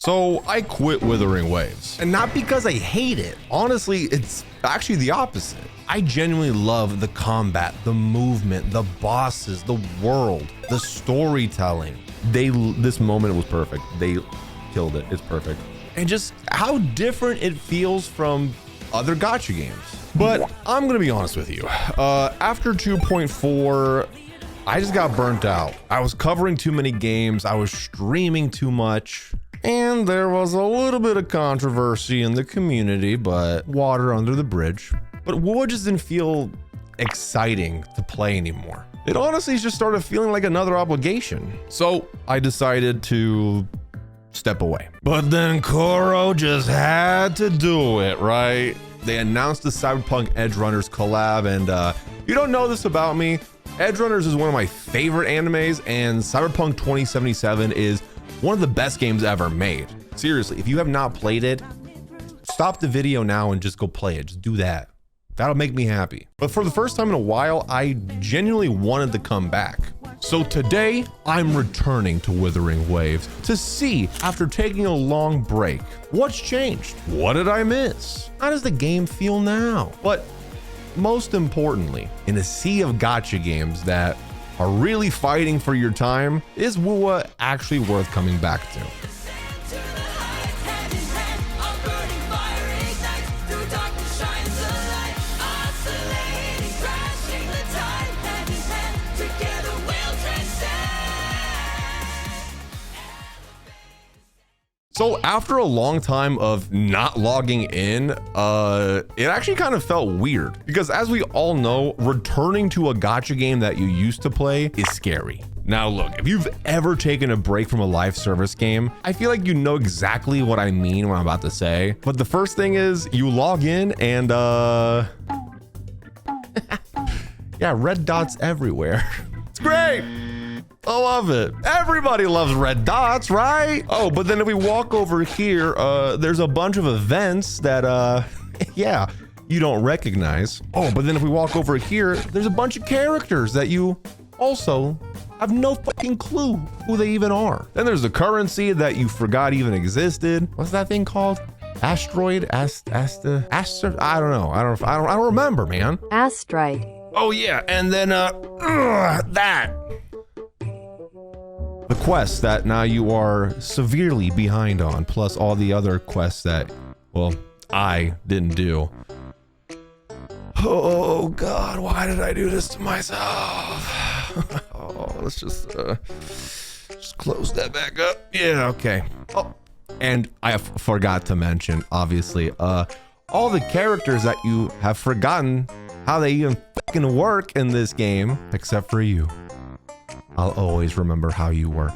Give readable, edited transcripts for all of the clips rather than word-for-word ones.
So I quit Wuthering Waves, and not because I hate it. Honestly, it's actually the opposite. I genuinely love the combat, the movement, the bosses, the world, the storytelling. This moment was perfect. They killed it. It's perfect. And just how different it feels from other gacha games. But I'm gonna be honest with you. After 2.4, I just got burnt out. I was covering too many games. I was streaming too much. And there was a little bit of controversy in the community, but water under the bridge. But WuWa just didn't feel exciting to play anymore. It honestly just started feeling like another obligation. So I decided to step away. But then Koro just had to do it, right? They announced the Cyberpunk Edgerunners collab, and you don't know this about me, Edgerunners is one of my favorite animes, and Cyberpunk 2077 is one of the best games ever made. Seriously, if you have not played it, stop the video now and just go play it. Just do that. That'll make me happy. But for the first time in a while, I genuinely wanted to come back. So today, I'm returning to Wuthering Waves to see, after taking a long break, what's changed? What did I miss? How does the game feel now? But most importantly, in a sea of gacha games that are really fighting for your time, is WuWa actually worth coming back to? So after a long time of not logging in, it actually kind of felt weird, because as we all know, returning to a gacha game that you used to play is scary. Now look, if you've ever taken a break from a live service game, I feel like you know exactly what I mean when I'm about to say. But the first thing is you log in and yeah, red dots everywhere. It's great. I love it. Everybody loves red dots, right? Oh, but then if we walk over here, there's a bunch of events that, yeah, you don't recognize. Oh, but then if we walk over here, there's a bunch of characters that you also have no fucking clue who they even are. Then there's the currency that you forgot even existed. What's that thing called? Asteroid? I don't know. I don't remember, man. Asteroid. Oh yeah, and then that. The quests that now you are severely behind on, plus all the other quests that, well, I didn't do. Oh God, why did I do this to myself? Oh, let's just close that back up. Yeah, okay. Oh, and I forgot to mention, obviously, all the characters that you have forgotten how they even fucking work in this game, except for you. I'll always remember how you work.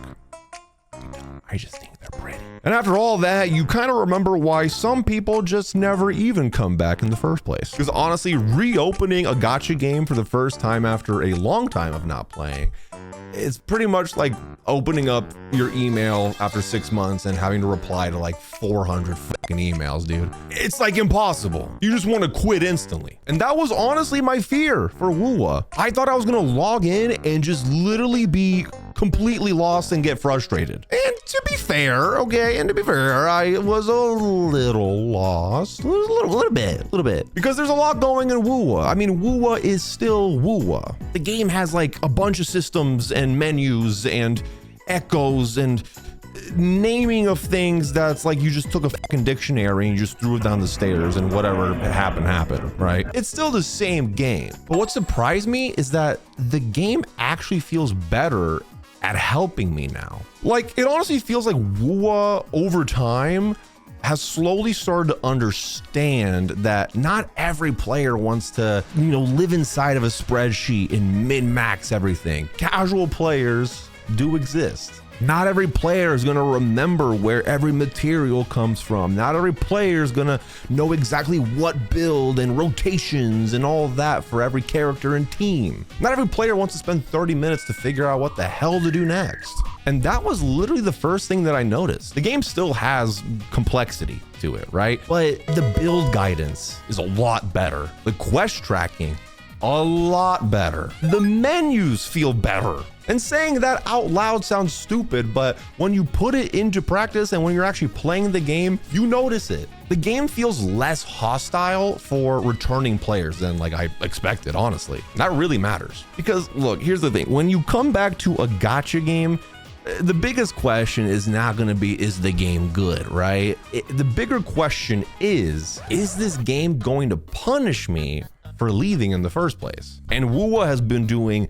I just think they're pretty. And after all that, you kind of remember why some people just never even come back in the first place. Because honestly, reopening a gacha game for the first time after a long time of not playing, it's pretty much like opening up your email after 6 months and having to reply to like 400 fucking emails, dude. It's like impossible. You just want to quit instantly. And that was honestly my fear for WuWa. I thought I was gonna log in and just literally be completely lost and get frustrated. And to be fair, okay, and to be fair, I was a little lost, a little bit, because there's a lot going in WuWa. I mean, WuWa is still WuWa. The game has like a bunch of systems and menus and echoes and naming of things that's like you just took a fucking dictionary and you just threw it down the stairs and whatever happened, right? It's still the same game. But what surprised me is that the game actually feels better at helping me now. Like, it honestly feels like WuWa over time has slowly started to understand that not every player wants to, you know, live inside of a spreadsheet and min-max everything. Casual players do exist. Not every player is gonna remember where every material comes from. Not every player is gonna know exactly what build and rotations and all of that for every character and team. Not every player wants to spend 30 minutes to figure out what the hell to do next. And that was literally the first thing that I noticed. The game still has complexity to it, right? But the build guidance is a lot better. The quest tracking, a lot better. The menus feel better. And saying that out loud sounds stupid, but when you put it into practice and when you're actually playing the game, you notice it. The game feels less hostile for returning players than like I expected, honestly. That really matters. Because look, here's the thing. When you come back to a gacha game, the biggest question is not going to be, is the game good, right? The bigger question is this game going to punish me for leaving in the first place? And WuWa has been doing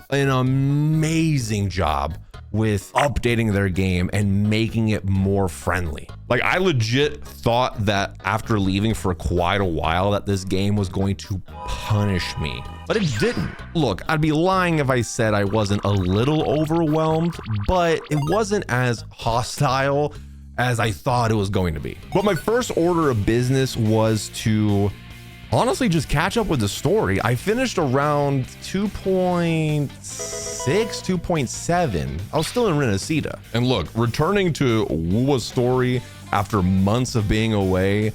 an amazing job with updating their game and making it more friendly. Like, I legit thought that after leaving for quite a while that this game was going to punish me, but it didn't. Look, I'd be lying if I said I wasn't a little overwhelmed, but it wasn't as hostile as I thought it was going to be. But my first order of business was to honestly just catch up with the story. I finished around 2.6, 2.7. I was still in Renesita. And look, returning to WuWa's story after months of being away,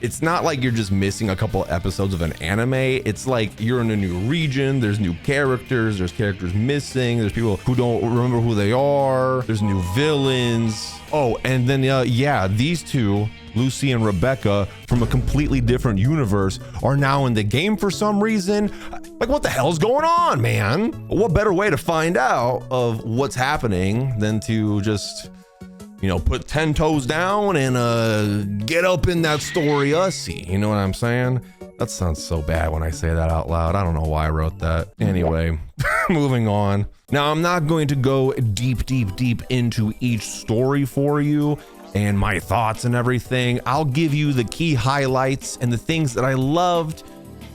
it's not like you're just missing a couple episodes of an anime. It's like you're in a new region, there's new characters, there's characters missing, there's people who don't remember who they are, there's new villains. Oh, and then yeah, these two, Lucy and Rebecca, from a completely different universe, are now in the game for some reason. Like, what the hell's going on, man? What better way to find out of what's happening than to just, you know, put 10 toes down and get up in that story ussy. You know what I'm saying? That sounds so bad when I say that out loud. I don't know why I wrote that. Anyway, moving on. Now, I'm not going to go deep into each story for you and my thoughts and everything. I'll give you the key highlights and the things that I loved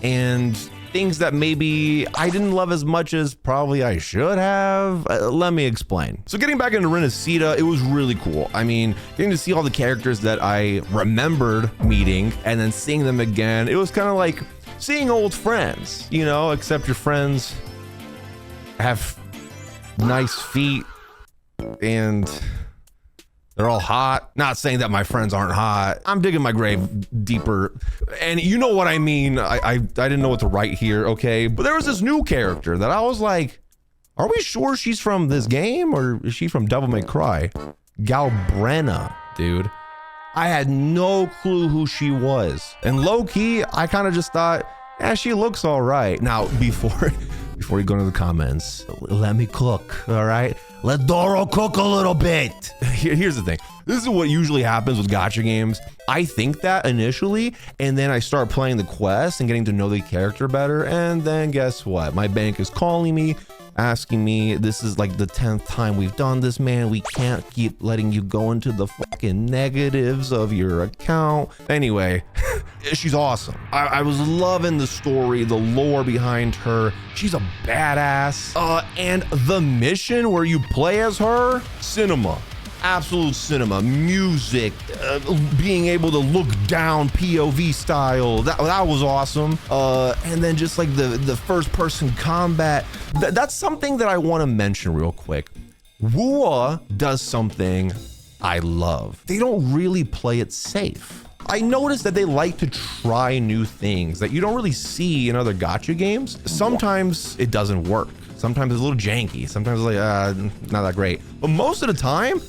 and things that maybe I didn't love as much as probably I should have. Let me explain. So getting back into Renesita, it was really cool. I mean, getting to see all the characters that I remembered meeting and then seeing them again, it was kind of like seeing old friends, you know, except your friends have nice feet and they're all hot. Not saying that my friends aren't hot. I'm digging my grave deeper. And you know what I mean. I didn't know what to write here, okay? But there was this new character that I was like, are we sure she's from this game or is she from Devil May Cry? Galbrenna, dude. I had no clue who she was. And low-key, I kind of just thought, yeah, she looks all right. Now, before you go into the comments, let me cook, all right? Let Doro cook a little bit. Here's the thing. This is what usually happens with gacha games. I think that initially, and then I start playing the quest and getting to know the character better. And then guess what? My bank is calling me, asking me, this is like the 10th time we've done this, man. We can't keep letting you go into the fucking negatives of your account. Anyway, she's awesome. I was loving the story, the lore behind her. She's a badass. And the mission where you play as her, cinema. Absolute cinema, music, being able to look down POV style, that was awesome. And then just like the first person combat, that's something that I want to mention real quick. WuWa does something I love. They don't really play it safe. I noticed that they like to try new things that you don't really see in other gacha games. Sometimes it doesn't work. Sometimes it's a little janky. Sometimes it's like, not that great. But most of the time,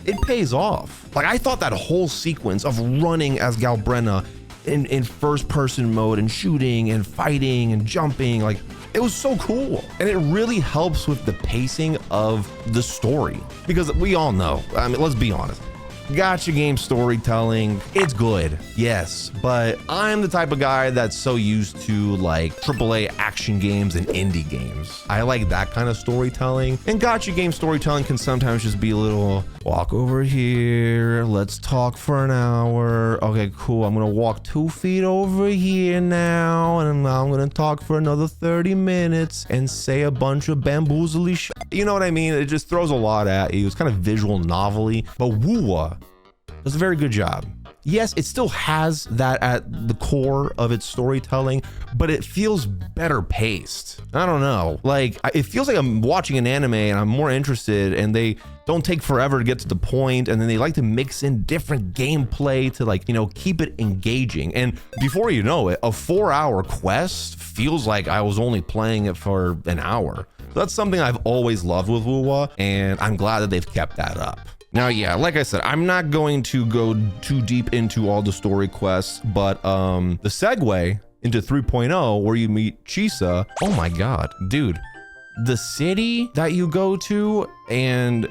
it pays off. Like, I thought that whole sequence of running as Galbrenna in first person mode and shooting and fighting and jumping, like, it was so cool. And it really helps with the pacing of the story. Because we all know, I mean, let's be honest, gacha game storytelling, it's good, yes, but I'm the type of guy that's so used to like AAA action games and indie games. I like that kind of storytelling, and gacha game storytelling can sometimes just be a little walk over here, let's talk for an hour, okay cool, I'm gonna walk 2 feet over here now, and now I'm gonna talk for another 30 minutes and say a bunch of bamboozly shit. You know what I mean? It just throws a lot at you. It's kind of visual novelty, but WuWa does a very good job. Yes, it still has that at the core of its storytelling, but it feels better paced. I don't know. Like, it feels like I'm watching an anime and I'm more interested, and they don't take forever to get to the point, and then they like to mix in different gameplay to, like, you know, keep it engaging. And before you know it, a 4-hour quest feels like I was only playing it for an hour. That's something I've always loved with WuWa, and I'm glad that they've kept that up. Now, yeah, like I said, I'm not going to go too deep into all the story quests, but the segue into 3.0 where you meet Chisa, oh my God, dude, the city that you go to and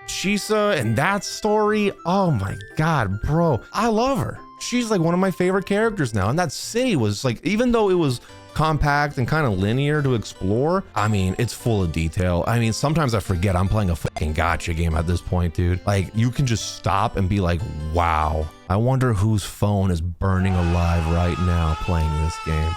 Chisa and that story, oh my God, bro, I love her. She's like one of my favorite characters now. And that city was like, even though it was compact and kind of linear to explore, I mean, it's full of detail. I mean, sometimes I forget I'm playing a fucking gacha game at this point, dude. Like, you can just stop and be like, wow, I wonder whose phone is burning alive right now playing this game.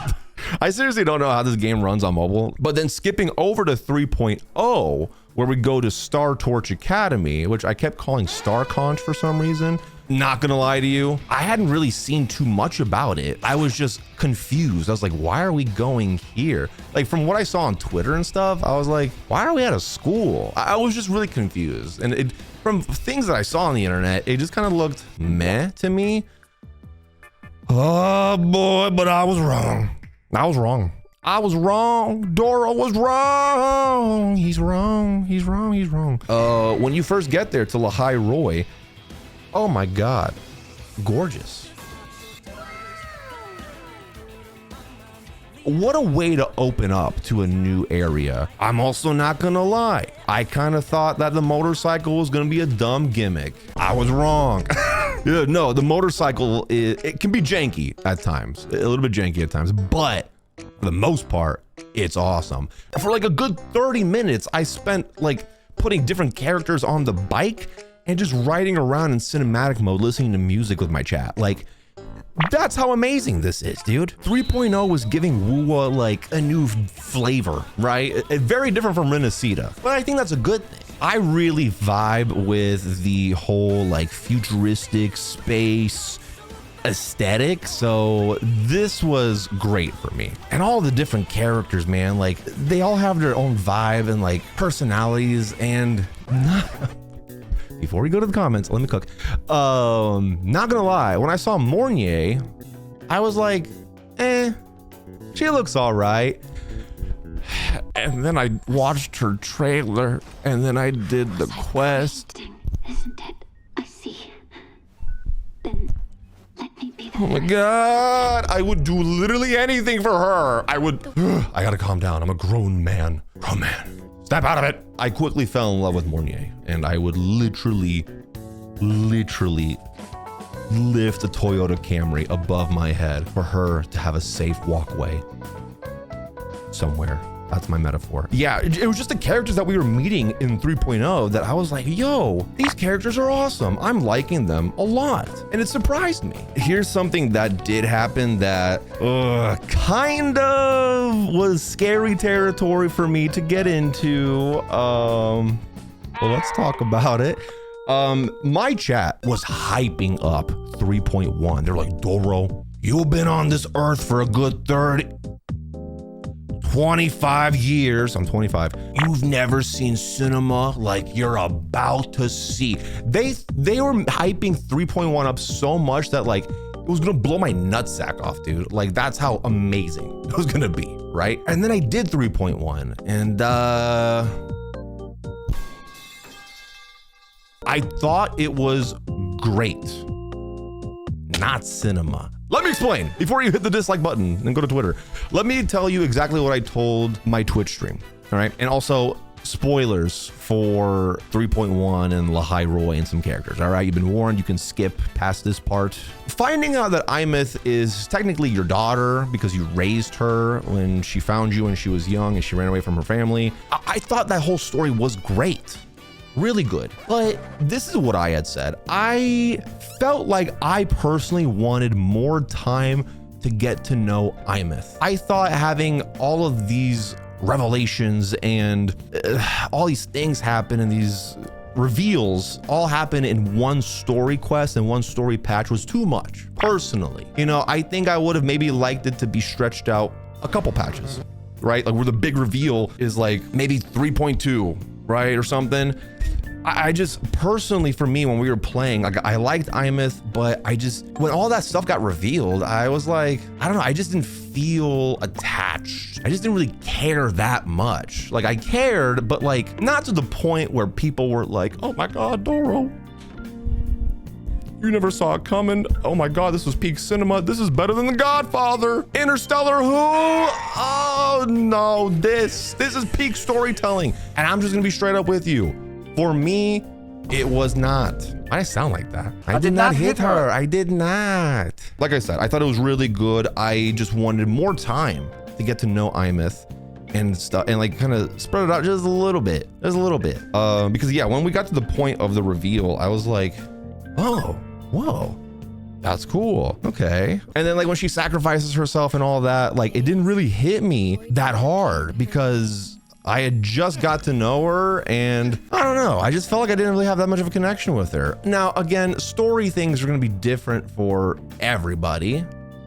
I seriously don't know how this game runs on mobile. But then skipping over to 3.0, where we go to Star Torch Academy, which I kept calling Star Conch for some reason. Not gonna lie to you, I hadn't really seen too much about it. I was just confused. I was like, why are we going here? Like, from what I saw on Twitter and stuff, I was like, why are we at a school? I was just really confused. And from things that I saw on the internet, it just kind of looked meh to me. Oh boy, but I was wrong. I was wrong. I was wrong. Doro was wrong. He's wrong. He's wrong. He's wrong. When you first get there to Lahai Roy, oh my God, gorgeous. What a way to open up to a new area. I'm also not gonna lie. I kind of thought that the motorcycle was gonna be a dumb gimmick. I was wrong. Yeah, no, the motorcycle, it can be janky at times, a little bit janky at times, but for the most part, it's awesome. For like a good 30 minutes, I spent like putting different characters on the bike and just riding around in cinematic mode, listening to music with my chat. Like, that's how amazing this is, dude. 3.0 was giving WuWa like a new flavor, right? Very different from Renacita, but I think that's a good thing. I really vibe with the whole like futuristic space aesthetic, so this was great for me. And all the different characters, man, like they all have their own vibe and like personalities. And before we go to the comments, let me cook. Not gonna lie, when I saw Mornier, I was like, she looks all right. And then I watched her trailer, and then I did the quest. Isn't it? I see. Then let me be the Oh my God, I would do literally anything for her. I gotta calm down. I'm a grown man. Grown man. Step out of it. I quickly fell in love with Mornier, and I would literally lift a Toyota Camry above my head for her to have a safe walkway somewhere. That's my metaphor. Yeah, it was just the characters that we were meeting in 3.0 that I was like, yo, these characters are awesome. I'm liking them a lot. And it surprised me. Here's something that did happen that kind of was scary territory for me to get into. Well, let's talk about it. My chat was hyping up 3.1. They're like, Doro, you've been on this earth for a good 25 years. I'm 25. You've never seen cinema like you're about to see. They were hyping 3.1 up so much that like it was gonna blow my nutsack off, dude. Like, that's how amazing it was gonna be, right? And then I did 3.1, and I thought it was great. Not cinema. Let me explain before you hit the dislike button and go to Twitter. Let me tell you exactly what I told my Twitch stream. All right. And also spoilers for 3.1 and Lahai Roy and some characters. All right. You've been warned. You can skip past this part. Finding out that Imeth is technically your daughter because you raised her when she found you when she was young and she ran away from her family. I thought that whole story was great. Really good. But this is what I had said. I felt like I personally wanted more time to get to know Imeth. I thought having all of these revelations and all these things happen and these reveals all happen in one story quest and one story patch was too much, personally. You know, I think I would have maybe liked it to be stretched out a couple patches, right? Like where the big reveal is like maybe 3.2, right? Or something. I just personally, for me, when we were playing, like I liked Imeth, but I just, when all that stuff got revealed, I was like, I don't know, I just didn't feel attached I just didn't really care that much. Like I cared, but like not to the point where people were like, oh my God, Doro, you never saw it coming. Oh my God, this was peak cinema. This is better than The Godfather. Interstellar who? Oh no, this is peak storytelling. And I'm just gonna be straight up with you. For me, it was not. I sound like that. I did not hit her. I did not. Like I said, I thought it was really good. I just wanted more time to get to know Imeth and stuff, and like kind of spread it out just a little bit. Because yeah, when we got to the point of the reveal, I was like, oh, whoa, that's cool. Okay. And then like when she sacrifices herself and all that, like it didn't really hit me that hard because I had just got to know her and I don't know. I just felt like I didn't really have that much of a connection with her. Now, again, story things are going to be different for everybody,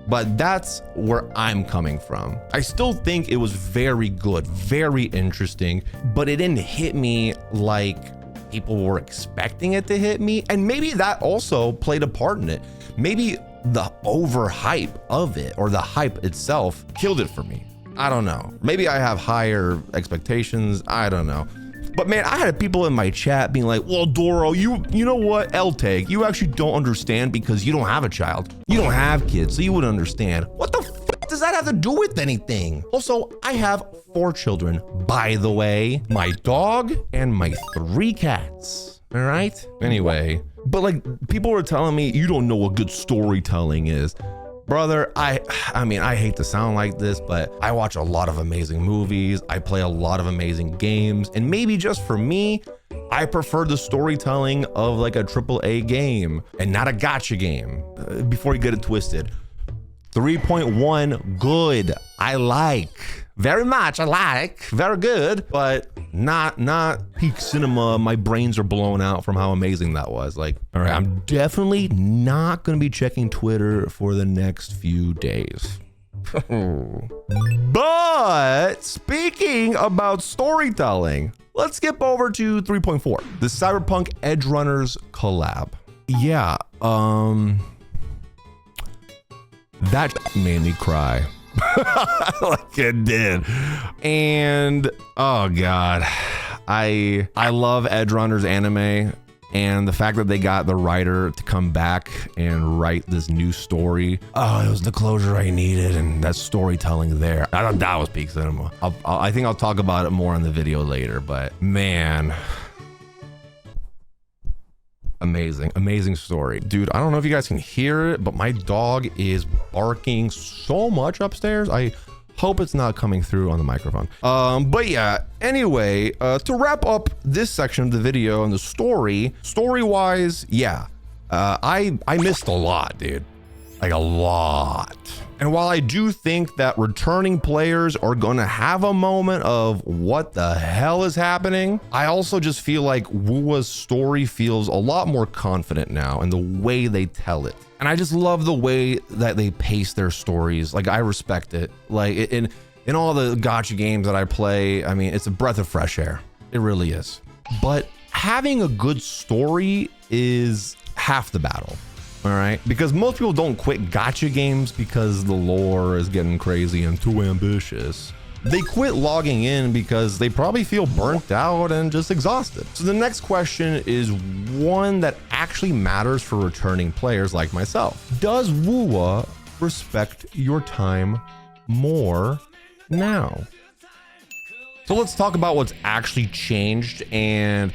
but that's where I'm coming from. I still think it was very good, very interesting, but it didn't hit me like people were expecting it to hit me. And maybe that also played a part in it. Maybe the overhype of it or the hype itself killed it for me. I don't know. Maybe I have higher expectations. I don't know. But man, I had people in my chat being like, well, Doro, you know what, LTAG, you actually don't understand because you don't have a child. You don't have kids, so you wouldn't understand. What the f does that have to do with anything? Also, I have 4 children, by the way, my dog and my 3 cats. All right. Anyway, but like people were telling me, you don't know what good storytelling is. Brother, I mean, I hate to sound like this, but I watch a lot of amazing movies. I play a lot of amazing games. And maybe just for me, I prefer the storytelling of like a AAA game and not a gacha game. Before you get it twisted. 3.1, good. I like. Very much, I like. Very good, but not peak cinema. My brains are blown out from how amazing that was. Like, all right, I'm definitely not gonna be checking Twitter for the next few days. But speaking about storytelling, let's skip over to 3.4, the Cyberpunk Edge Runners collab. Yeah, that made me cry. Like it did. And oh God, I love Edge Runners anime, and the fact that they got the writer to come back and write this new story, oh, it was the closure I needed, and that storytelling there. I thought that was peak cinema. I think I'll talk about it more in the video later, but man, amazing story. Dude, I don't know if you guys can hear it, but my dog is barking so much upstairs. I hope it's not coming through on the microphone. But yeah, anyway, to wrap up this section of the video and the story-wise, yeah, I missed a lot, dude. Like a lot. And while I do think that returning players are gonna have a moment of what the hell is happening, I also just feel like WuWa's story feels a lot more confident now in the way they tell it. And I just love the way that they pace their stories. Like, I respect it. Like in all the gacha games that I play, I mean, it's a breath of fresh air. It really is. But having a good story is half the battle. All right, because most people don't quit gacha games because the lore is getting crazy and too ambitious. They quit logging in because they probably feel burnt out and just exhausted. So the next question is one that actually matters for returning players like myself. Does WuWa respect your time more now? So let's talk about what's actually changed, and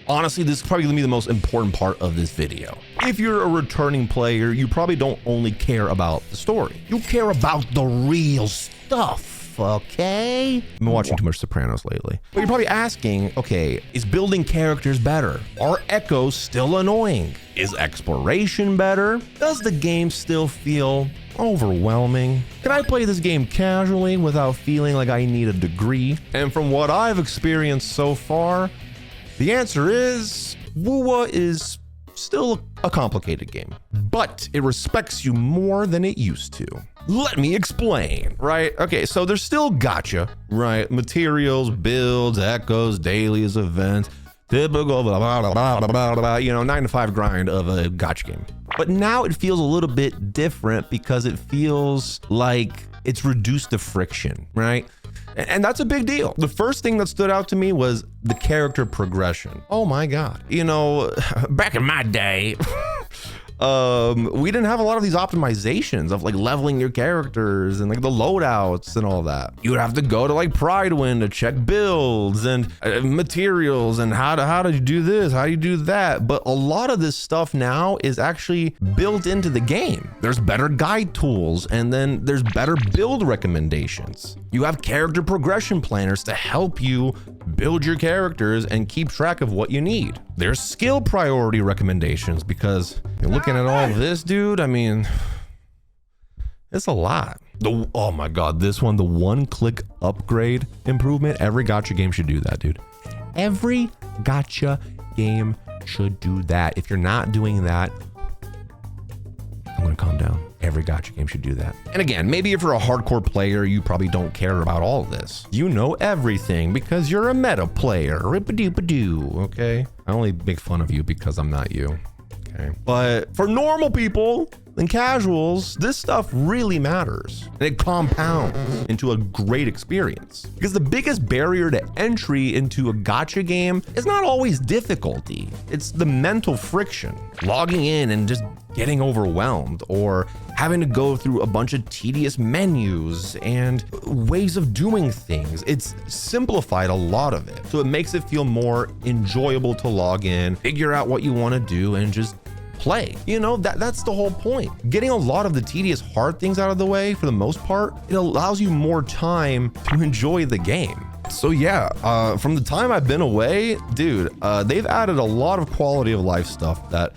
honestly, this is probably gonna be the most important part of this video. If you're a returning player, you probably don't only care about the story. You care about the real stuff, okay? I've been watching too much Sopranos lately. But you're probably asking, okay, is building characters better? Are echoes still annoying? Is exploration better? Does the game still feel overwhelming? Can I play this game casually without feeling like I need a degree? And from what I've experienced so far, the answer is WuWa is still a complicated game, but it respects you more than it used to. Let me explain, right? Okay, so there's still gacha, right? Materials, builds, echoes, dailies, events, typical blah, blah, blah, blah, blah, you know, 9 to 5 grind of a gacha game. But now it feels a little bit different because it feels like it's reduced the friction, right? And that's a big deal. The first thing that stood out to me was the character progression. Oh my God. You know, back in my day, we didn't have a lot of these optimizations of like leveling your characters and like the loadouts and all that. You would have to go to like Pridewind to check builds and materials and how do you do this, how do you do that. But a lot of this stuff now is actually built into the game. There's better guide tools, and then there's better build recommendations. You have character progression planners to help you build your characters and keep track of what you need. There's skill priority recommendations, because you're looking at all this, dude. I mean, it's a lot. Oh my God, this one, the one-click upgrade improvement. Every gacha game should do that, dude. Every gacha game should do that. If you're not doing that, I'm gonna calm down. Every gacha game should do that. And again, maybe if you're a hardcore player, you probably don't care about all of this. You know everything because you're a meta player. Rip-a-doo-ba-doo, okay? I only make fun of you because I'm not you, okay? But for normal people and casuals, this stuff really matters. And it compounds into a great experience. Because the biggest barrier to entry into a gacha game is not always difficulty. It's the mental friction. Logging in and just getting overwhelmed, or having to go through a bunch of tedious menus and ways of doing things. It's simplified a lot of it. So it makes it feel more enjoyable to log in, figure out what you want to do, and just play. You know, that's the whole point. Getting a lot of the tedious hard things out of the way, for the most part, it allows you more time to enjoy the game. So yeah, from the time I've been away, dude, they've added a lot of quality of life stuff that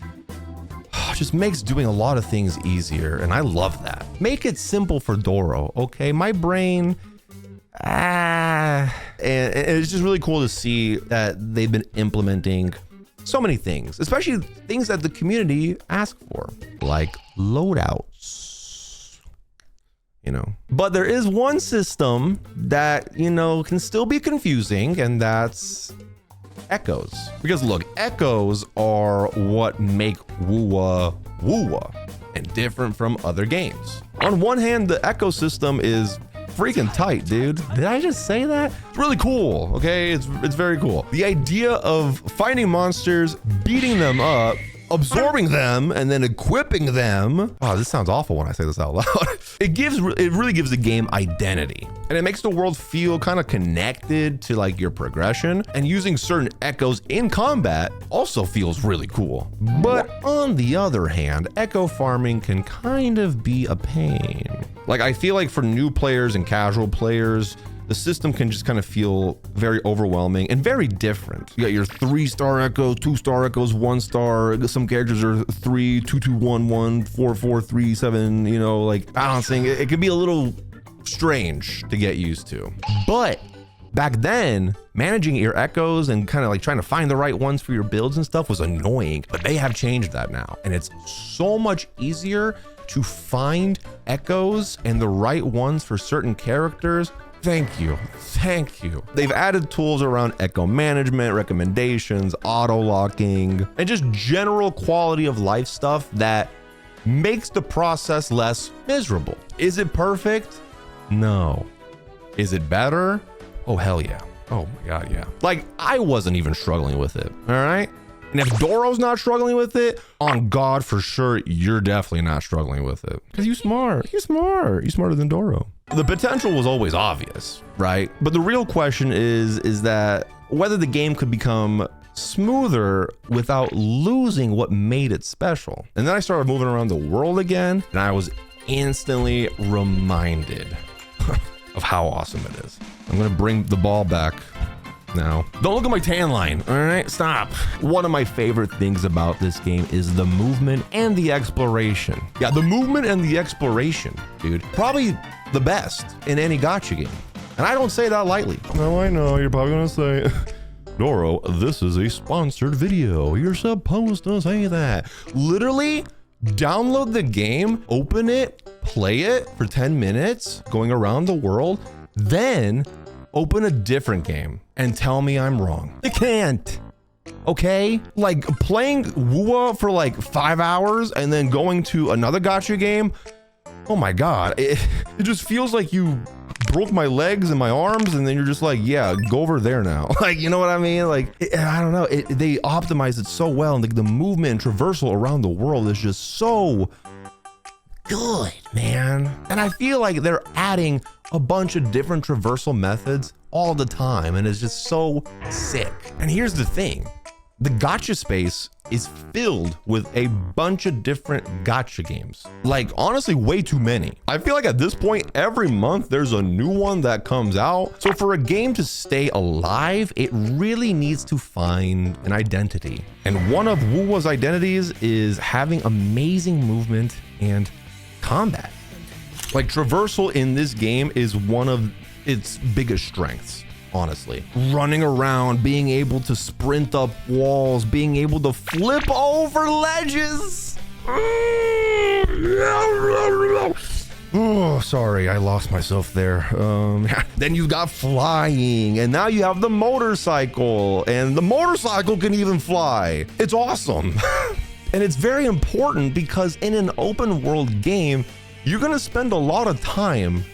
just makes doing a lot of things easier, and I love that. Make it simple for Doro, okay? My brain, and it's just really cool to see that they've been implementing so many things, especially things that the community asked for, like loadouts, you know. But there is one system that, you know, can still be confusing, and that's echoes. Because look, echoes are what make WuWa and different from other games. On one hand, the echo system is freaking tight, dude. Did I just say that? It's really cool, okay? It's very cool. The idea of finding monsters, beating them up, absorbing them, and then equipping them. Oh, this sounds awful when I say this out loud. It really gives the game identity, and it makes the world feel kind of connected to like your progression, and using certain echoes in combat also feels really cool. But on the other hand, echo farming can kind of be a pain. Like, I feel like for new players and casual players, the system can just kind of feel very overwhelming and very different. You got your 3-star echo, 2-star echoes, 1-star. Some characters are 3, 2, 2, 1, 1, 4, 4, 3, 7, you know, like balancing. It could be a little strange to get used to. But back then, managing your echoes and kind of like trying to find the right ones for your builds and stuff was annoying, but they have changed that now. And it's so much easier to find echoes and the right ones for certain characters. Thank you. They've added tools around echo management, recommendations, auto locking, and just general quality of life stuff that makes the process less miserable. Is it perfect? No. Is it better? Oh, hell yeah. Oh my God, yeah. Like, I wasn't even struggling with it, all right? And if Doro's not struggling with it, on God, for sure, you're definitely not struggling with it. Because you're smart. You're smarter than Doro. The potential was always obvious, right? But the real question is that whether the game could become smoother without losing what made it special. And then I started moving around the world again, and I was instantly reminded of how awesome it is. I'm gonna bring the ball back now. Don't look at my tan line, all right? Stop. One of my favorite things about this game is the movement and the exploration. Yeah, the movement and the exploration, dude. Probably the best in any gacha game. And I don't say that lightly. No, I know, you're probably gonna say, Doro, this is a sponsored video. You're supposed to say that. Literally, download the game, open it, play it for 10 minutes, going around the world, then open a different game and tell me I'm wrong. You can't, okay? Like, playing WuWa for like 5 hours and then going to another gacha game, oh my God, it just feels like you broke my legs and my arms, and then you're just like, yeah, go over there now. Like, you know what I mean? Like, I don't know. They optimize it so well, and the movement and traversal around the world is just so good, man. And I feel like they're adding a bunch of different traversal methods all the time, and it's just so sick. And here's the thing. The gacha space is filled with a bunch of different gacha games. Like, honestly, way too many. I feel like at this point, every month there's a new one that comes out. So for a game to stay alive, it really needs to find an identity. And one of WuWa's identities is having amazing movement and combat. Like, traversal in this game is one of its biggest strengths. Honestly, running around, being able to sprint up walls, being able to flip over ledges. Oh, sorry, I lost myself there. Then you've got flying, and now you have the motorcycle, and the motorcycle can even fly. It's awesome. And it's very important because in an open world game, you're gonna spend a lot of time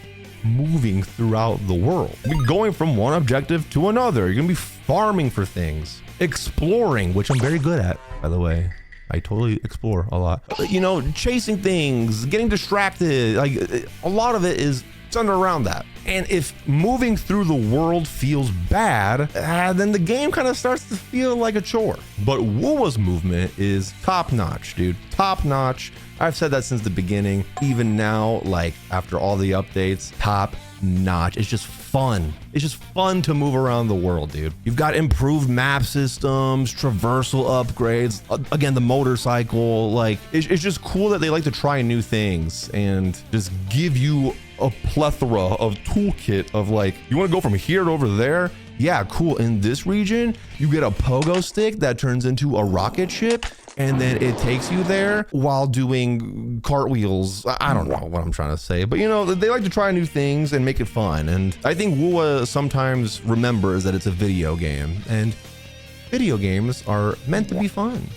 moving throughout the world. Going from one objective to another. You're gonna be farming for things, exploring, which I'm very good at, by the way. I totally explore a lot. You know, chasing things, getting distracted. Like, a lot of it is centered around that. And if moving through the world feels bad, then the game kind of starts to feel like a chore. But WuWa's movement is top notch, dude. Top notch. I've said that since the beginning. Even now, like, after all the updates, top notch. It's just fun. It's just fun to move around the world, dude. You've got improved map systems, traversal upgrades, again, the motorcycle. Like, it's just cool that they like to try new things and just give you a plethora of toolkit of, like, you want to go from here to over there? Yeah, cool. In this region, you get a pogo stick that turns into a rocket ship, and then it takes you there while doing cartwheels. I don't know what I'm trying to say, but you know, they like to try new things and make it fun. And I think WuWa sometimes remembers that it's a video game, and video games are meant to be fun.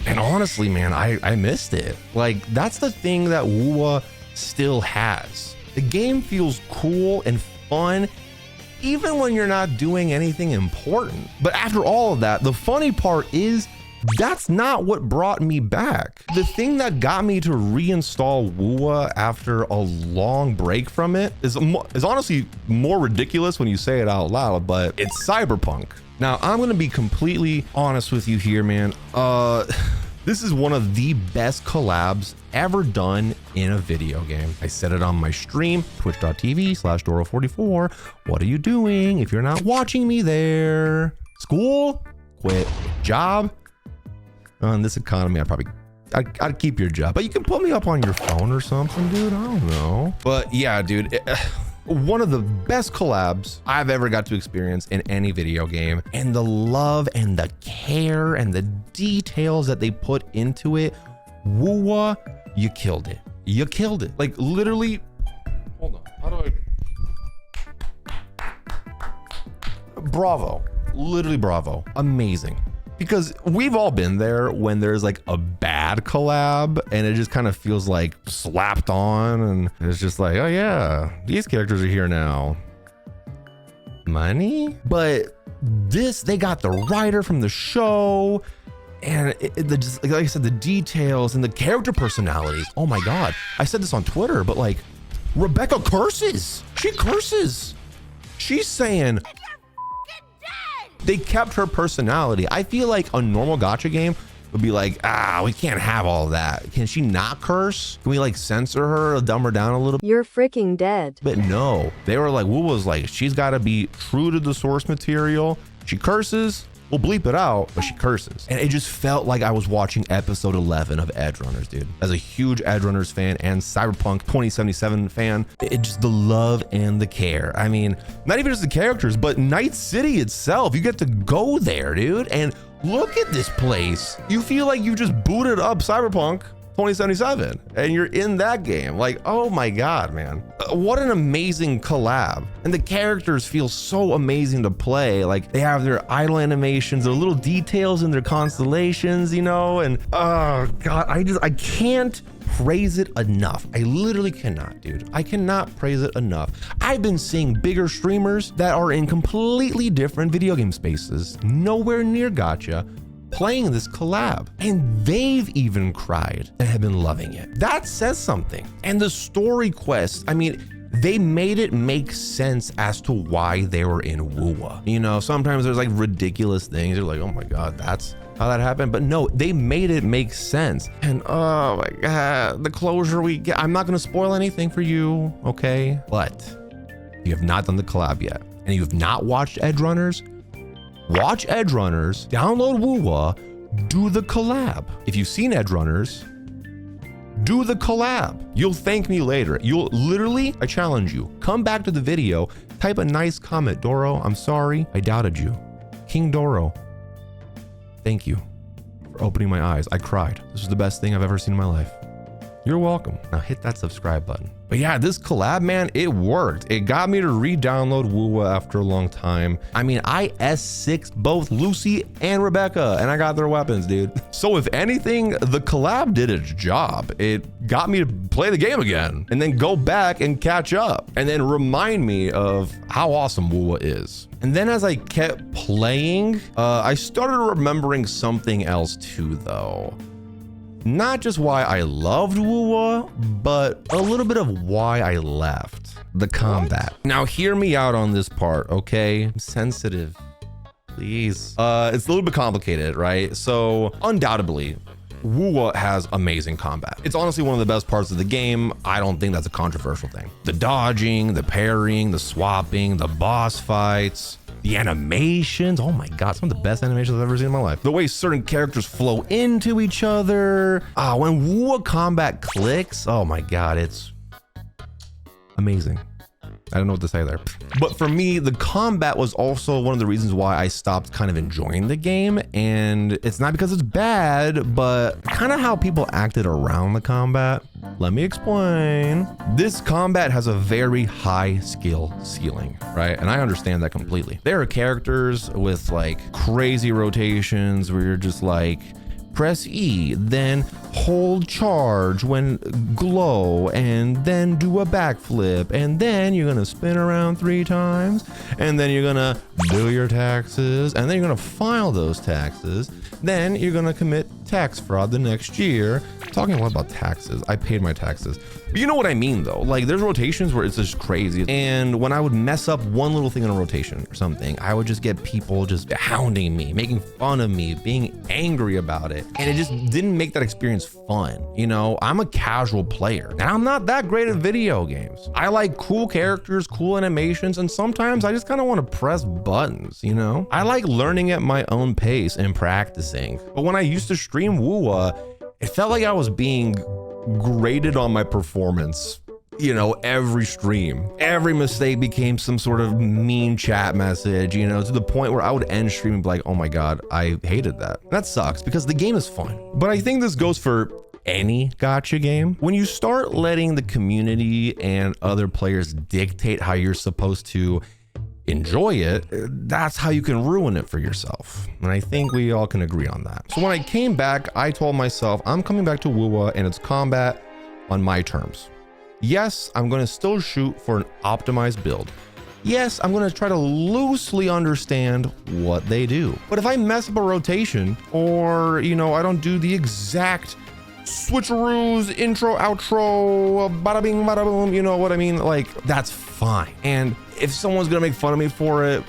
And honestly, man, I missed it. Like, that's the thing that WuWa still has. The game feels cool and fun, even when you're not doing anything important. But after all of that, the funny part is that's not what brought me back. The thing that got me to reinstall WuWa after a long break from it is honestly more ridiculous when you say it out loud, but it's Cyberpunk. Now, I'm gonna be completely honest with you here, man. This is one of the best collabs ever done in a video game. I said it on my stream, twitch.tv/Doro44. What are you doing if you're not watching me there? School? Quit. Job? In this economy, I'd keep your job, but you can put me up on your phone or something, dude. I don't know. But yeah, dude, one of the best collabs I've ever got to experience in any video game, and the love and the care and the details that they put into it. WuWa, you killed it. You killed it. Like, literally, hold on, how do I? Bravo, literally bravo, amazing. Because we've all been there when there's like a bad collab and it just kind of feels like slapped on, and it's just like, oh yeah, these characters are here now. Money? But this, they got the writer from the show, and just, like I said, the details and the character personalities. Oh my God. I said this on Twitter, but like, Rebecca curses. She curses. She's saying, they kept her personality. I feel like a normal gacha game would be like, we can't have all that. Can she not curse? Can we like censor her or dumb her down a little bit? You're freaking dead. But no, they were like, WuWa's like, she's got to be true to the source material. She curses, we'll bleep it out, but she curses. And it just felt like I was watching episode 11 of Edgerunners, dude. As a huge Edgerunners fan and Cyberpunk 2077 fan, it just, the love and the care. I mean, not even just the characters, but Night City itself. You get to go there, dude, and look at this place. You feel like you just booted up Cyberpunk 2077 and you're in that game. Like, oh my God, man, what an amazing collab. And the characters feel so amazing to play. Like, they have their idle animations, their little details in their constellations, you know, and oh God, I can't praise it enough. I literally cannot, dude. I cannot praise it enough. I've been seeing bigger streamers that are in completely different video game spaces, nowhere near gacha, playing this collab, and they've even cried and have been loving it. That says something. And the story quest, I mean, they made it make sense as to why they were in WuWa. You know, sometimes there's like ridiculous things. You're like, oh my God, that's how that happened. But no, they made it make sense. And oh my God, the closure we get, I'm not gonna spoil anything for you, okay? But if you have not done the collab yet, and you have not watched Edgerunners, watch Edgerunners, download WuWa, do the collab. If you've seen Edgerunners, do the collab. You'll thank me later. You'll literally, I challenge you, come back to the video, type a nice comment. Doro, I'm sorry, I doubted you. King Doro, thank you for opening my eyes. I cried. This is the best thing I've ever seen in my life. You're welcome. Now hit that subscribe button. But yeah, this collab, man, it worked. It got me to re-download WuWa after a long time. I mean, I S6'd both Lucy and Rebecca, and I got their weapons, dude. So if anything, the collab did its job. It got me to play the game again, and then go back and catch up, and then remind me of how awesome WuWa is. And then as I kept playing, I started remembering something else too, though. Not just why I loved WuWa, but a little bit of why I left. The combat. Now hear me out on this part, okay? I'm sensitive, please. It's a little bit complicated, right? So undoubtedly, WuWa has amazing combat. It's honestly one of the best parts of the game. I don't think that's a controversial thing. The dodging, the parrying, the swapping, the boss fights, the animations, oh my God, some of the best animations I've ever seen in my life. The way certain characters flow into each other. When WuWa combat clicks, oh my God, it's amazing. I don't know what to say there. But for me, the combat was also one of the reasons why I stopped kind of enjoying the game. And it's not because it's bad, but kind of how people acted around the combat. Let me explain. This combat has a very high skill ceiling, right? And I understand that completely. There are characters with like crazy rotations where you're just like, press E, then hold charge when glow, and then do a backflip, and then you're gonna spin around 3 times, and then you're gonna do your taxes, and then you're gonna file those taxes, then you're gonna commit tax fraud the next year. Talking a lot about taxes. I paid my taxes. But you know what I mean though? Like there's rotations where it's just crazy. And when I would mess up one little thing in a rotation or something, I would just get people just hounding me, making fun of me, being angry about it. And it just didn't make that experience fun. You know, I'm a casual player and I'm not that great at video games. I like cool characters, cool animations, and sometimes I just kind of want to press buttons, you know? I like learning at my own pace and practicing. But when I used to stream WuWa, it felt like I was being graded on my performance, you know, every stream. Every mistake became some sort of mean chat message, you know, to the point where I would end stream and be like, oh my God, I hated that. That sucks because the game is fun. But I think this goes for any gacha game. When you start letting the community and other players dictate how you're supposed to enjoy it, that's how you can ruin it for yourself. And I think we all can agree on that. So when I came back, I told myself, I'm coming back to WuWa and its combat on my terms. Yes, I'm going to still shoot for an optimized build. Yes, I'm going to try to loosely understand what they do. But if I mess up a rotation or, you know, I don't do the exact switcheroos, intro, outro, bada bing, bada boom, you know what I mean? Like, that's fine. And if someone's gonna make fun of me for it,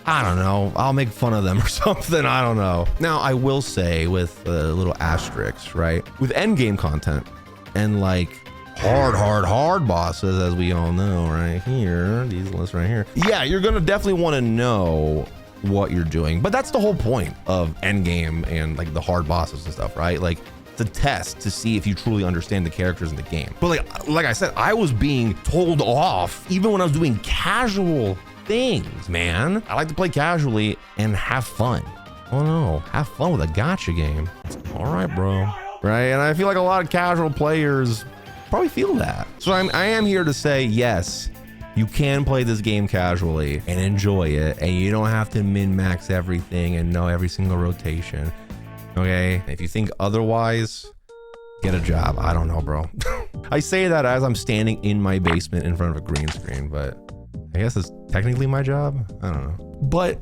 I don't know, I'll make fun of them or something, I don't know. Now, I will say with a little asterisk, right? With endgame content and like hard bosses, as we all know right here, these lists right here. Yeah, you're gonna definitely wanna know what you're doing. But that's the whole point of endgame and like the hard bosses and stuff, right? Like, the test to see if you truly understand the characters in the game. But like I said, I was being told off even when I was doing casual things, man. I like to play casually and have fun. Oh no, have fun with a gacha game. All right, bro. Right, and I feel like a lot of casual players probably feel that. So I am here to say, yes, you can play this game casually and enjoy it, and you don't have to min-max everything and know every single rotation. Okay, if you think otherwise, get a job. I don't know, bro. I say that as I'm standing in my basement in front of a green screen, but I guess it's technically my job. I don't know. But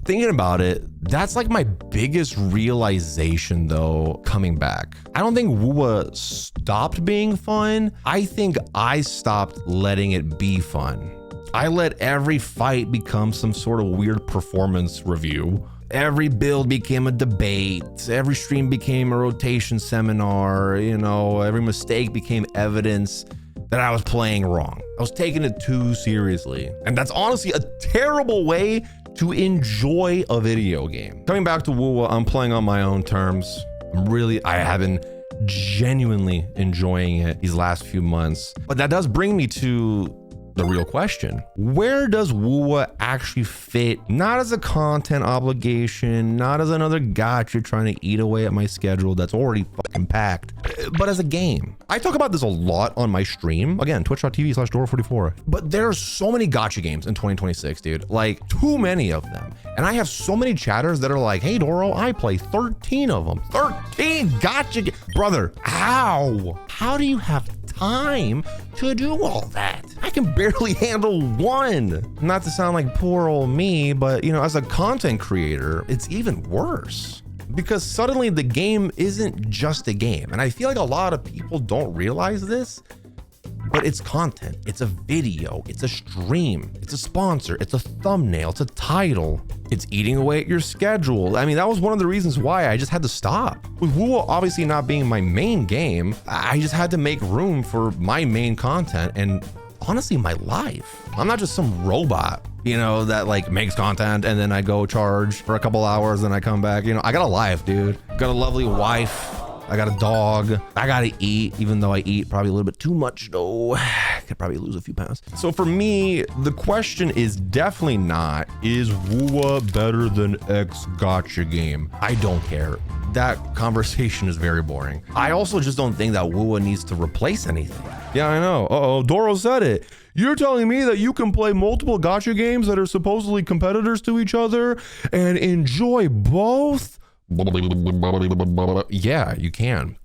thinking about it, that's like my biggest realization though, coming back. I don't think WuWa stopped being fun. I think I stopped letting it be fun. I let every fight become some sort of weird performance review. Every build became a debate. Every stream became a rotation seminar. You know, every mistake became evidence that I was playing wrong. I was taking it too seriously. And that's honestly a terrible way to enjoy a video game. Coming back to WuWa, I'm playing on my own terms. I have been genuinely enjoying it these last few months. But that does bring me to the real question. Where does WuWa actually fit? Not as a content obligation, not as another gacha trying to eat away at my schedule that's already fucking packed, but as a game. I talk about this a lot on my stream. Again, twitch.tv/Doro44. But there are so many gacha games in 2026, dude. Like, too many of them. And I have so many chatters that are like, hey, Doro, I play 13 of them. 13 gacha games. Brother, how? How do you have time to do all that? I can barely handle one. Not to sound like poor old me, but you know, as a content creator, it's even worse. Because suddenly the game isn't just a game. And I feel like a lot of people don't realize this, but it's content, it's a video, it's a stream, it's a sponsor, it's a thumbnail, it's a title. It's eating away at your schedule. I mean, that was one of the reasons why I just had to stop. With WuWa obviously not being my main game, I just had to make room for my main content and honestly my life. I'm not just some robot, you know, that like makes content and then I go charge for a couple hours and I come back. You know, I got a life, dude. Got a lovely wife. I got a dog. I gotta eat, even though I eat probably a little bit too much though. Could probably lose a few pounds. So for me, the question is definitely not, is WuWa better than X gacha game? I don't care. That conversation is very boring. I also just don't think that WuWa needs to replace anything. Yeah, I know. Uh-oh, Doro said it. You're telling me that you can play multiple gacha games that are supposedly competitors to each other and enjoy both? Yeah, you can.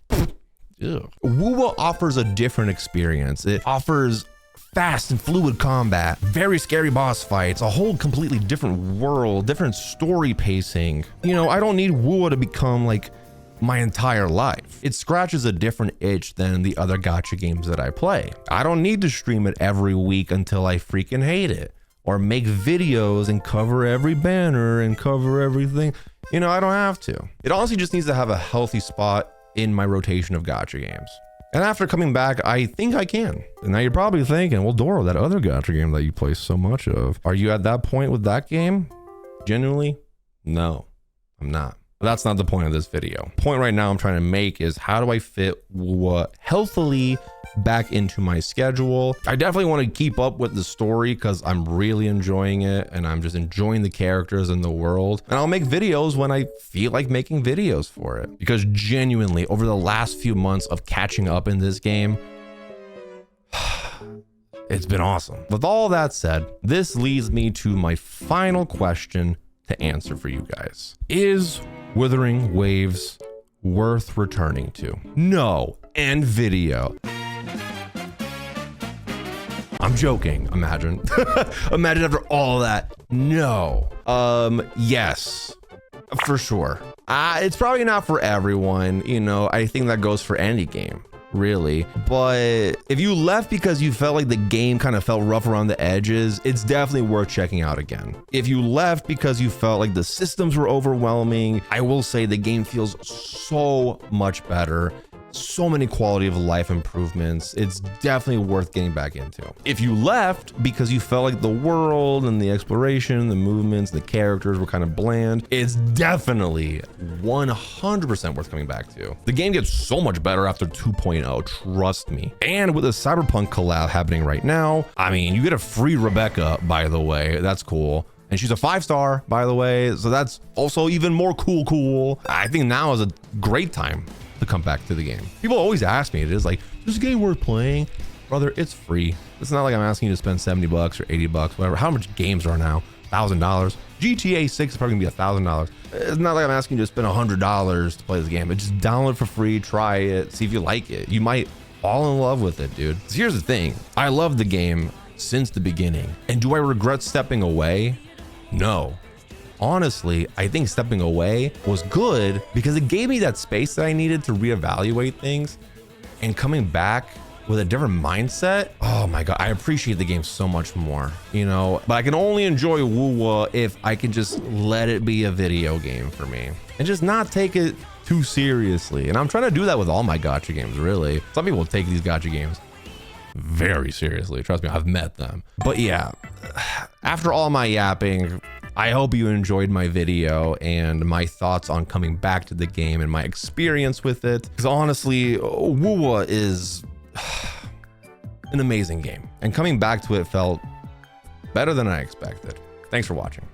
Ew. WuWa offers a different experience. It offers fast and fluid combat, very scary boss fights, a whole completely different world, different story pacing. You know, I don't need WuWa to become like my entire life. It scratches a different itch than the other gacha games that I play. I don't need to stream it every week until I freaking hate it, or make videos and cover every banner and cover everything. You know, I don't have to. It honestly just needs to have a healthy spot in my rotation of gacha games. And after coming back, I think I can. And now you're probably thinking, well, Doro, that other gacha game that you play so much of, are you at that point with that game? Genuinely? No, I'm not. But that's not the point of this video. The point right now I'm trying to make is how do I fit WuWa healthily back into my schedule? I definitely want to keep up with the story because I'm really enjoying it and I'm just enjoying the characters and the world. And I'll make videos when I feel like making videos for it. Because genuinely, over the last few months of catching up in this game, it's been awesome. With all that said, this leads me to my final question to answer for you guys. Is Wuthering Waves worth returning to? No. End video. I'm joking. Imagine. Imagine after all that. No. Yes, for sure. It's probably not for everyone. You know, I think that goes for any game, really. But if you left because you felt like the game kind of felt rough around the edges, it's definitely worth checking out again. If you left because you felt like the systems were overwhelming, I will say the game feels so much better. So many quality of life improvements. It's definitely worth getting back into. If you left because you felt like the world and the exploration, the movements, the characters were kind of bland, it's definitely 100% worth coming back to. The game gets so much better after 2.0, trust me. And with the Cyberpunk collab happening right now, I mean, you get a free Rebecca, by the way. That's cool. And she's a 5-star, by the way. So that's also even more cool. I think now is a great time to come back to the game. People always ask me, it is like, is this game worth playing? Brother, it's free. It's not like I'm asking you to spend $70 or $80, whatever, how much games are now. $1,000. GTA 6 is probably gonna be $1,000. It's not like I'm asking you to spend $100 to play this game. It's just download for free, try it, see if you like it. You might fall in love with it, dude. So here's the thing. I love the game since the beginning. And do I regret stepping away? No. Honestly, I think stepping away was good because it gave me that space that I needed to reevaluate things, and coming back with a different mindset. Oh my God, I appreciate the game so much more, you know, but I can only enjoy WuWa if I can just let it be a video game for me and just not take it too seriously. And I'm trying to do that with all my gacha games, really. Some people take these gacha games very seriously. Trust me, I've met them. But yeah, after all my yapping, I hope you enjoyed my video and my thoughts on coming back to the game and my experience with it. Because honestly, WuWa is an amazing game, and coming back to it felt better than I expected. Thanks for watching.